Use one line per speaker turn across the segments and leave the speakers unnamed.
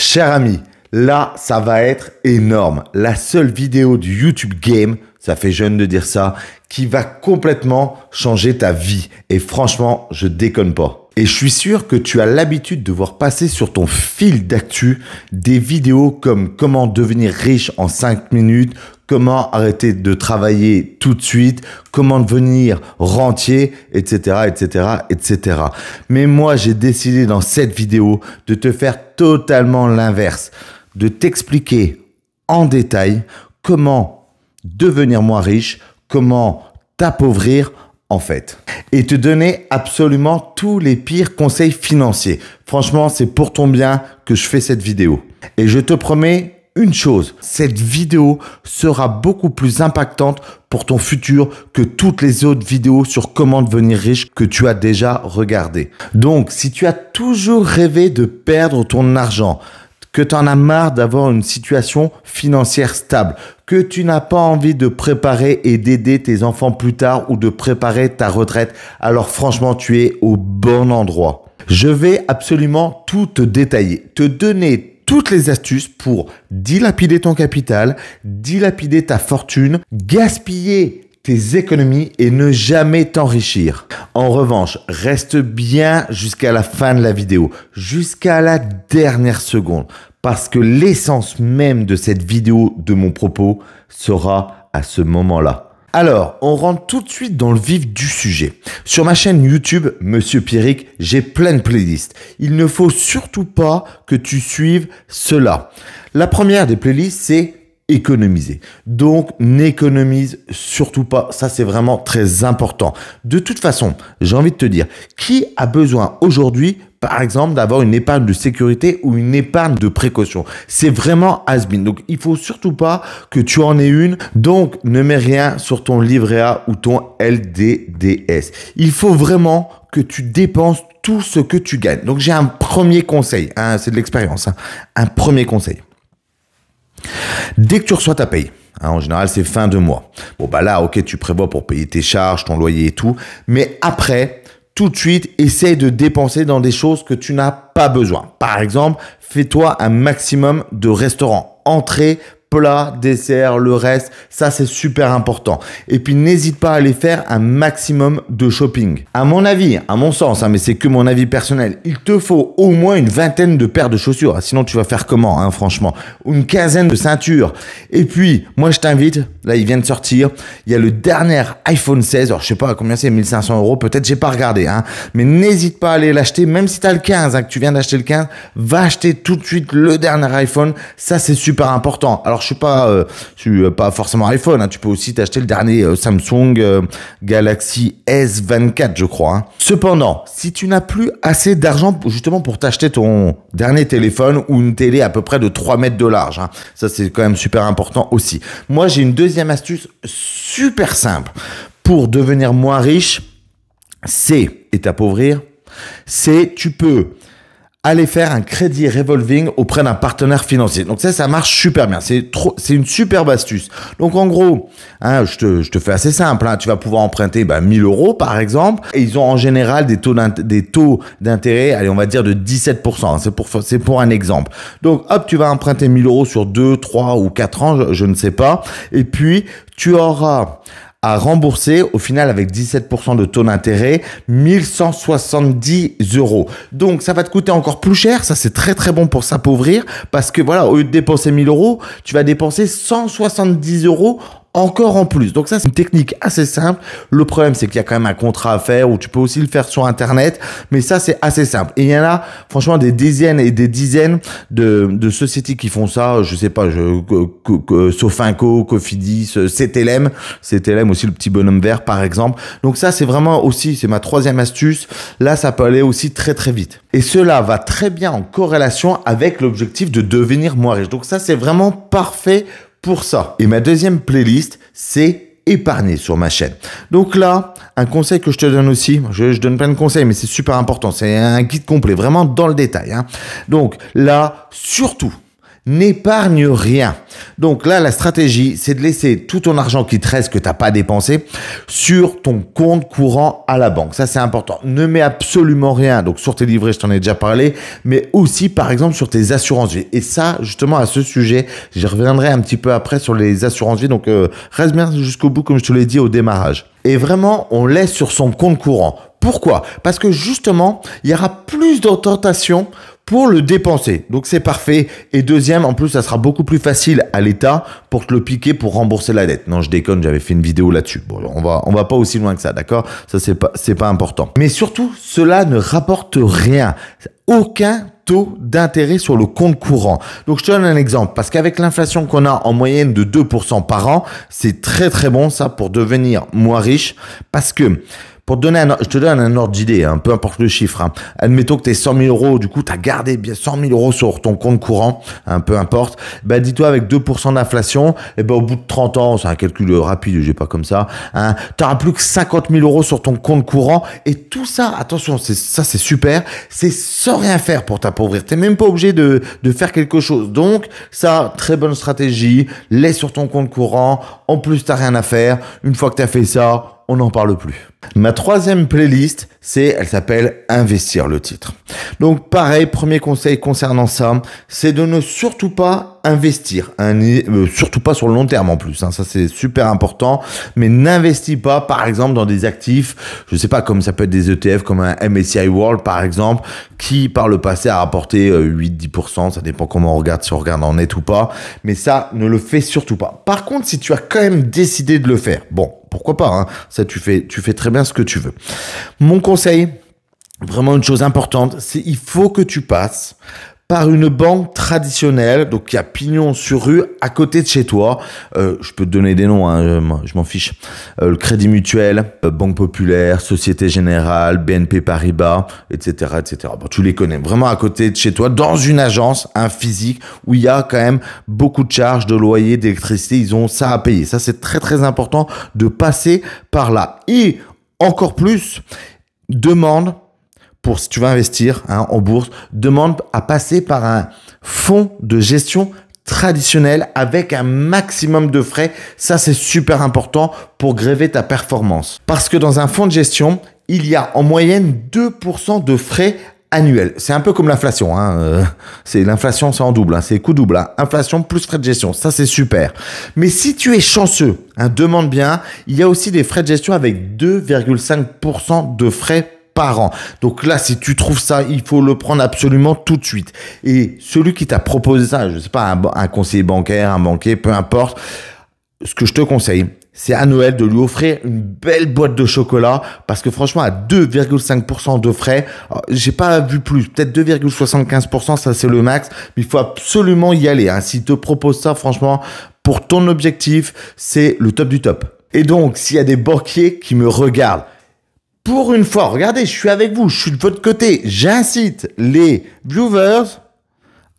Cher ami, là, ça va être énorme. La seule vidéo du YouTube Game, ça fait jeune de dire ça, qui va complètement changer ta vie. Et franchement, je déconne pas. Et je suis sûr que tu as l'habitude de voir passer sur ton fil d'actu des vidéos comme comment devenir riche en 5 minutes, comment arrêter de travailler tout de suite, comment devenir rentier, etc., etc., etc. Mais moi, j'ai décidé dans cette vidéo de te faire totalement l'inverse, de t'expliquer en détail comment devenir moins riche, comment t'appauvrir en fait, et te donner absolument tous les pires conseils financiers. Franchement, c'est pour ton bien que je fais cette vidéo. Et je te promets une chose, cette vidéo sera beaucoup plus impactante pour ton futur que toutes les autres vidéos sur comment devenir riche que tu as déjà regardées. Donc, si tu as toujours rêvé de perdre ton argent, que tu en as marre d'avoir une situation financière stable, que tu n'as pas envie de préparer et d'aider tes enfants plus tard ou de préparer ta retraite, alors franchement, tu es au bon endroit. Je vais absolument tout te détailler, te donner toutes les astuces pour dilapider ton capital, dilapider ta fortune, gaspiller tes économies et ne jamais t'enrichir. En revanche, reste bien jusqu'à la fin de la vidéo, jusqu'à la dernière seconde, parce que l'essence même de cette vidéo, de mon propos, sera à ce moment-là. Alors, on rentre tout de suite dans le vif du sujet. Sur ma chaîne YouTube, Monsieur Pierrick, j'ai plein de playlists. Il ne faut surtout pas que tu suives cela. La première des playlists, c'est économiser. Donc, n'économise surtout pas. Ça, c'est vraiment très important. De toute façon, j'ai envie de te dire, qui a besoin aujourd'hui, par exemple, d'avoir une épargne de sécurité ou une épargne de précaution? C'est vraiment has-been. Donc, il faut surtout pas que tu en aies une. Donc, ne mets rien sur ton livret A ou ton LDDS. Il faut vraiment que tu dépenses tout ce que tu gagnes. Donc, j'ai un premier conseil. Hein, c'est de l'expérience. Hein, un premier conseil. Dès que tu reçois ta paye, hein, en général c'est fin de mois. Bon bah là ok tu prévois pour payer tes charges, ton loyer et tout, mais après tout de suite essaye de dépenser dans des choses que tu n'as pas besoin. Par exemple, fais-toi un maximum de restaurants, entrées, plats, desserts, le reste, ça c'est super important. Et puis n'hésite pas à aller faire un maximum de shopping. À mon avis, à mon sens, hein, mais c'est que mon avis personnel, il te faut au moins une vingtaine de paires de chaussures. Ah, sinon tu vas faire comment, hein, franchement? Une quinzaine de ceintures. Et puis, moi je t'invite, là il vient de sortir, il y a le dernier iPhone 16, alors je sais pas combien c'est, 1500 €, peut-être j'ai pas regardé, hein, mais n'hésite pas à aller l'acheter, même si tu as le 15, hein, que tu viens d'acheter le 15, va acheter tout de suite le dernier iPhone, ça c'est super important. Alors je suis pas forcément iPhone, hein, tu peux aussi t'acheter le dernier Samsung Galaxy S24 je crois. Hein. Cependant, si tu n'as plus assez d'argent justement pour t'acheter ton dernier téléphone ou une télé à peu près de 3 mètres de large, hein, ça c'est quand même super important aussi. Moi j'ai une deuxième astuce super simple pour devenir moins riche, et t'appauvrir, tu peux aller faire un crédit revolving auprès d'un partenaire financier. Donc ça marche super bien. C'est une superbe astuce. Donc en gros, hein, je te fais assez simple. Hein, tu vas pouvoir emprunter 1000 € par exemple. Et ils ont en général des taux d'intérêt, allez, on va dire de 17%. Hein, c'est pour un exemple. Donc hop, tu vas emprunter 1000 € sur 2, 3 ou 4 ans, je ne sais pas. Et puis tu auras à rembourser au final avec 17% de taux d'intérêt 1170 €. Donc ça va te coûter encore plus cher, ça c'est très très bon pour s'appauvrir parce que voilà, au lieu de dépenser 1000 €, tu vas dépenser 170 € encore en plus. Donc ça c'est une technique assez simple. Le problème c'est qu'il y a quand même un contrat à faire ou tu peux aussi le faire sur internet, mais ça c'est assez simple. Et il y en a franchement des dizaines et des dizaines de sociétés qui font ça, je sais pas, Sofinco, Cofidis, CTLM aussi le petit bonhomme vert par exemple. Donc ça c'est vraiment aussi, c'est ma troisième astuce. Là ça peut aller aussi très très vite. Et cela va très bien en corrélation avec l'objectif de devenir moins riche. Donc ça c'est vraiment parfait pour ça. Et ma deuxième playlist, c'est épargner sur ma chaîne. Donc là, un conseil que je te donne aussi, je donne plein de conseils, mais c'est super important. C'est un guide complet, vraiment dans le détail. Hein. Donc là, surtout, n'épargne rien. Donc là, la stratégie, c'est de laisser tout ton argent qui te reste, que tu n'as pas dépensé, sur ton compte courant à la banque. Ça, c'est important. Ne mets absolument rien. Donc sur tes livrets, je t'en ai déjà parlé, mais aussi, par exemple, sur tes assurances vie. Et ça, justement, à ce sujet, je reviendrai un petit peu après sur les assurances vie. Donc reste bien jusqu'au bout, comme je te l'ai dit au démarrage. Et vraiment, on laisse sur son compte courant. Pourquoi? Parce que justement, il y aura plus de tentation pour le dépenser. Donc c'est parfait. Et deuxième, en plus, ça sera beaucoup plus facile à l'État pour te le piquer pour rembourser la dette. Non, je déconne, j'avais fait une vidéo là-dessus. Bon, on va pas aussi loin que ça, d'accord? Ça, c'est pas important. Mais surtout, cela ne rapporte rien. Aucun taux d'intérêt sur le compte courant. Donc, je te donne un exemple. Parce qu'avec l'inflation qu'on a en moyenne de 2% par an, c'est très, très bon, ça, pour devenir moins riche. Parce que, pour te donner je te donne un ordre d'idée, hein, peu importe le chiffre. Hein. Admettons que tu aies 100 000 euros, du coup, tu as gardé bien 100 000 euros sur ton compte courant, hein, peu importe. Ben, dis-toi, avec 2% d'inflation, et ben, au bout de 30 ans, c'est un calcul rapide, j'ai pas comme ça, hein, tu n'auras plus que 50 000 euros sur ton compte courant. Et tout ça, attention, ça c'est super, c'est sans rien faire pour t'appauvrir. Tu n'es même pas obligé de faire quelque chose. Donc, ça, très bonne stratégie, laisse sur ton compte courant. En plus, tu n'as rien à faire. Une fois que tu as fait ça, on n'en parle plus. Ma troisième playlist, elle s'appelle Investir, le titre. Donc pareil, premier conseil concernant ça, c'est de ne surtout pas investir, surtout pas sur le long terme en plus, hein, ça c'est super important, mais n'investis pas par exemple dans des actifs, je sais pas, comme ça peut être des ETF, comme un MSCI World par exemple, qui par le passé a rapporté 8-10%, ça dépend comment on regarde, si on regarde en net ou pas, mais ça, ne le fais surtout pas. Par contre, si tu as quand même décidé de le faire, bon, pourquoi pas, hein, ça tu fais très bien ce que tu veux. Mon conseil, vraiment une chose importante, c'est il faut que tu passes par une banque traditionnelle, donc qui a pignon sur rue à côté de chez toi. Je peux te donner des noms, hein, je m'en fiche. Le Crédit Mutuel, Banque Populaire, Société Générale, BNP Paribas, etc., etc. Bon, tu les connais. Vraiment à côté de chez toi, dans une agence, un physique, où il y a quand même beaucoup de charges, de loyer, d'électricité. Ils ont ça à payer. Ça, c'est très, très important de passer par là. Et encore plus, demande, si tu vas investir en bourse, demande à passer par un fonds de gestion traditionnel avec un maximum de frais. Ça, c'est super important pour gréver ta performance. Parce que dans un fonds de gestion, il y a en moyenne 2% de frais annuels. C'est un peu comme l'inflation. C'est l'inflation, c'est en double. C'est coût double. Inflation plus frais de gestion. Ça, c'est super. Mais si tu es chanceux, demande bien, il y a aussi des frais de gestion avec 2,5% de frais par an. Donc là, si tu trouves ça, il faut le prendre absolument tout de suite. Et celui qui t'a proposé ça, je sais pas, un conseiller bancaire, un banquier, peu importe, ce que je te conseille, c'est à Noël de lui offrir une belle boîte de chocolat parce que franchement, à 2,5% de frais, j'ai pas vu plus, peut-être 2,75%, ça c'est le max, mais il faut absolument y aller. S'il te propose ça, franchement, pour ton objectif, c'est le top du top. Et donc, s'il y a des banquiers qui me regardent, pour une fois, regardez, je suis avec vous, je suis de votre côté. J'incite les viewers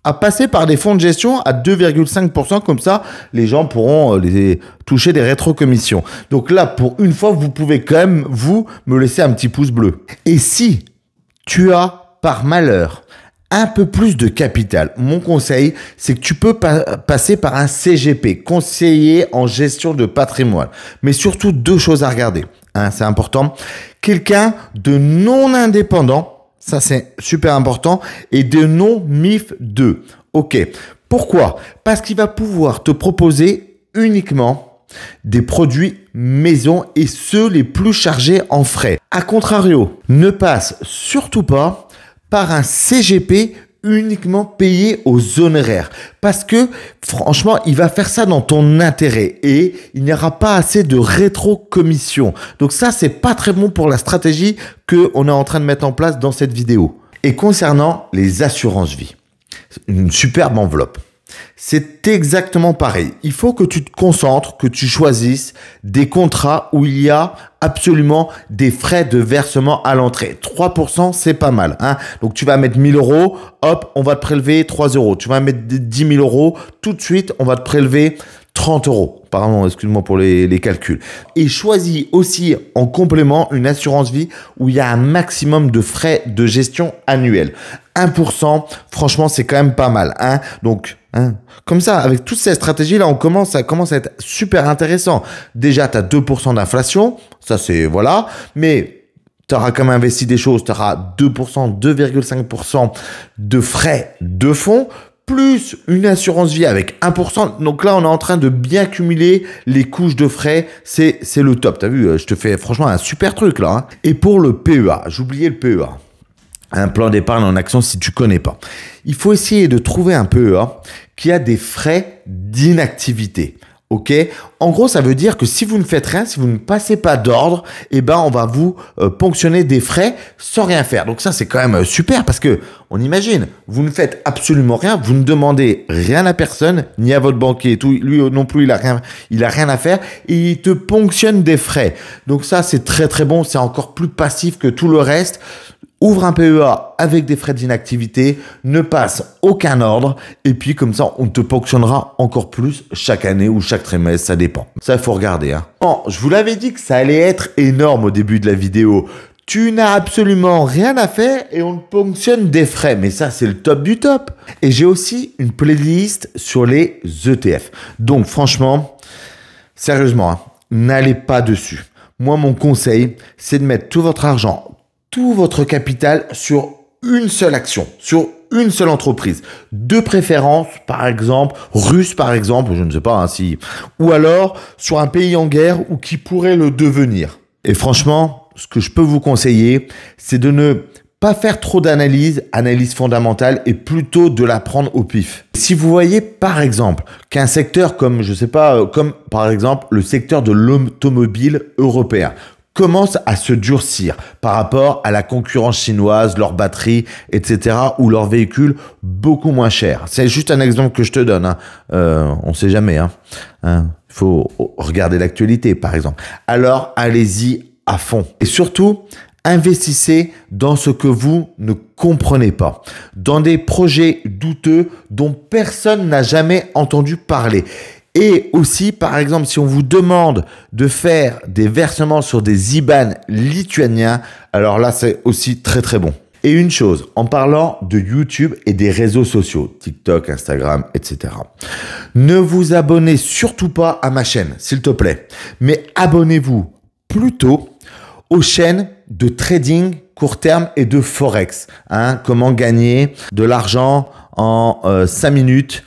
à passer par des fonds de gestion à 2,5%. Comme ça, les gens pourront toucher des rétrocommissions. Donc là, pour une fois, vous pouvez quand même, me laisser un petit pouce bleu. Et si tu as, par malheur, un peu plus de capital, mon conseil, c'est que tu peux passer par un CGP, conseiller en gestion de patrimoine. Mais surtout, deux choses à regarder. C'est important. Quelqu'un de non indépendant, ça c'est super important, et de non MIF 2. Ok. Pourquoi? Parce qu'il va pouvoir te proposer uniquement des produits maison et ceux les plus chargés en frais. A contrario, ne passe surtout pas par un CGP uniquement payé aux honoraires parce que franchement il va faire ça dans ton intérêt et il n'y aura pas assez de rétro-commission. Donc ça c'est pas très bon pour la stratégie que on est en train de mettre en place dans cette vidéo. Et concernant les assurances vie, une superbe enveloppe. C'est exactement pareil. Il faut que tu te concentres, que tu choisisses des contrats où il y a absolument des frais de versement à l'entrée. 3%, c'est pas mal. Donc, tu vas mettre 1000 euros, hop, on va te prélever 3 euros. Tu vas mettre 10 000 euros, tout de suite, on va te prélever 30 euros. Pardon, excuse-moi pour les calculs. Et choisis aussi en complément une assurance vie où il y a un maximum de frais de gestion annuels. 1%, franchement, c'est quand même pas mal. Donc, Hein. Comme ça, avec toutes ces stratégies-là, ça commence à être super intéressant. Déjà, tu as 2% d'inflation, ça c'est voilà, mais tu auras quand même investi des choses, tu auras 2%, 2,5% de frais de fonds, plus une assurance vie avec 1%. Donc là, on est en train de bien cumuler les couches de frais. C'est le top. Tu as vu, je te fais franchement un super truc là. Hein. Et pour le PEA, j'oubliais le PEA. Un plan d'épargne en action si tu connais pas. Il faut essayer de trouver un PEA qui a des frais d'inactivité. Ok? En gros, ça veut dire que si vous ne faites rien, si vous ne passez pas d'ordre, eh ben, on va vous ponctionner des frais sans rien faire. Donc ça, c'est quand même super parce que on imagine, vous ne faites absolument rien, vous ne demandez rien à personne, ni à votre banquier, tout, lui non plus, il a rien à faire et il te ponctionne des frais. Donc ça, c'est très très bon, c'est encore plus passif que tout le reste. Ouvre un PEA avec des frais d'inactivité, ne passe aucun ordre et puis comme ça, on te ponctionnera encore plus chaque année ou chaque trimestre, ça dépend. Ça, il faut regarder. Hein. Bon, je vous l'avais dit que ça allait être énorme au début de la vidéo. Tu n'as absolument rien à faire et on te ponctionne des frais. Mais ça, c'est le top du top. Et j'ai aussi une playlist sur les ETF. Donc franchement, sérieusement, hein, n'allez pas dessus. Moi, mon conseil, c'est de mettre tout votre argent, tout votre capital sur une seule action, sur une seule entreprise. De préférence, par exemple, russe par exemple, je ne sais pas hein, si... Ou alors sur un pays en guerre ou qui pourrait le devenir. Et franchement, ce que je peux vous conseiller, c'est de ne pas faire trop analyse fondamentale et plutôt de la prendre au pif. Si vous voyez par exemple qu'un secteur comme, je sais pas, comme par exemple le secteur de l'automobile européen, commence à se durcir par rapport à la concurrence chinoise, leurs batteries, etc., ou leurs véhicules beaucoup moins chers. C'est juste un exemple que je te donne. Hein. On ne sait jamais. Il faut regarder l'actualité, par exemple. Alors, allez-y à fond. Et surtout, investissez dans ce que vous ne comprenez pas, dans des projets douteux dont personne n'a jamais entendu parler. Et aussi, par exemple, si on vous demande de faire des versements sur des IBAN lituaniens, alors là, c'est aussi très très bon. Et une chose, en parlant de YouTube et des réseaux sociaux, TikTok, Instagram, etc. Ne vous abonnez surtout pas à ma chaîne, s'il te plaît. Mais abonnez-vous plutôt aux chaînes de trading court terme et de Forex. Hein, comment gagner de l'argent en 5 minutes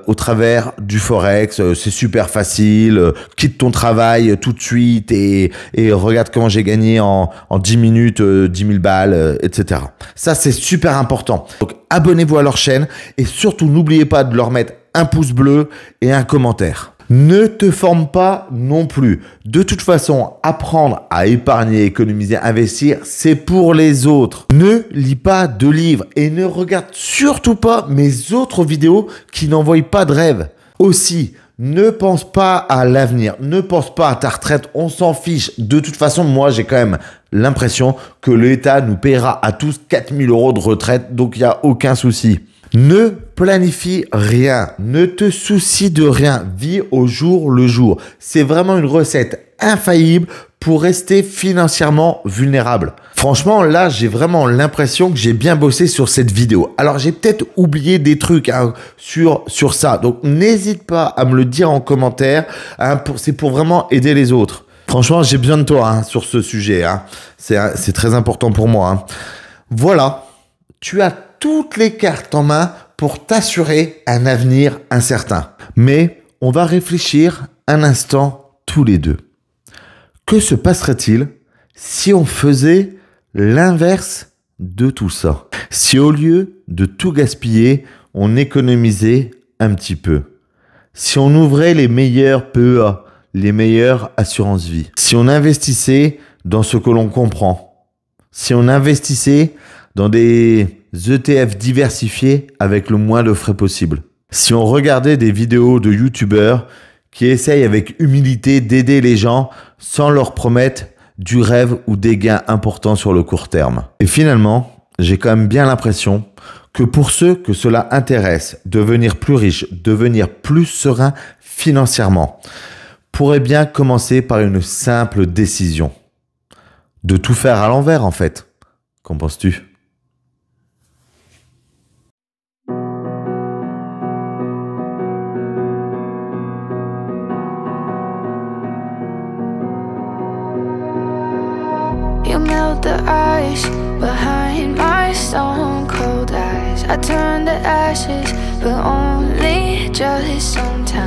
au travers du Forex. C'est super facile. Quitte ton travail tout de suite et regarde comment j'ai gagné en 10 minutes 10 000 balles, etc. Ça, c'est super important. Donc, abonnez-vous à leur chaîne et surtout, n'oubliez pas de leur mettre un pouce bleu et un commentaire. Ne te forme pas non plus. De toute façon, apprendre à épargner, économiser, investir, c'est pour les autres. Ne lis pas de livres et ne regarde surtout pas mes autres vidéos qui n'envoient pas de rêve. Aussi, ne pense pas à l'avenir, ne pense pas à ta retraite, on s'en fiche. De toute façon, moi, j'ai quand même l'impression que l'État nous paiera à tous 4 000 € de retraite, donc il n'y a aucun souci. Ne planifie rien, ne te soucie de rien, vis au jour le jour. C'est vraiment une recette infaillible pour rester financièrement vulnérable. Franchement, là, j'ai vraiment l'impression que j'ai bien bossé sur cette vidéo. Alors, j'ai peut-être oublié des trucs hein, sur ça. Donc, n'hésite pas à me le dire en commentaire. Hein, c'est pour vraiment aider les autres. Franchement, j'ai besoin de toi hein, sur ce sujet. Hein. C'est très important pour moi. Hein. Voilà, tu as toutes les cartes en main pour t'assurer un avenir incertain. Mais on va réfléchir un instant tous les deux. Que se passerait-il si on faisait l'inverse de tout ça? Si au lieu de tout gaspiller, on économisait un petit peu? Si on ouvrait les meilleurs PEA, les meilleures assurances vie? Si on investissait dans ce que l'on comprend? Si on investissait dans des ETF diversifiés avec le moins de frais possible? Si on regardait des vidéos de youtubeurs qui essayent avec humilité d'aider les gens sans leur promettre du rêve ou des gains importants sur le court terme. Et finalement, j'ai quand même bien l'impression que pour ceux que cela intéresse, devenir plus riche, devenir plus serein financièrement, pourrait bien commencer par une simple décision. De tout faire à l'envers en fait. Qu'en penses-tu ?
the ice behind my stone cold eyes. I turn to ashes, but only just sometimes.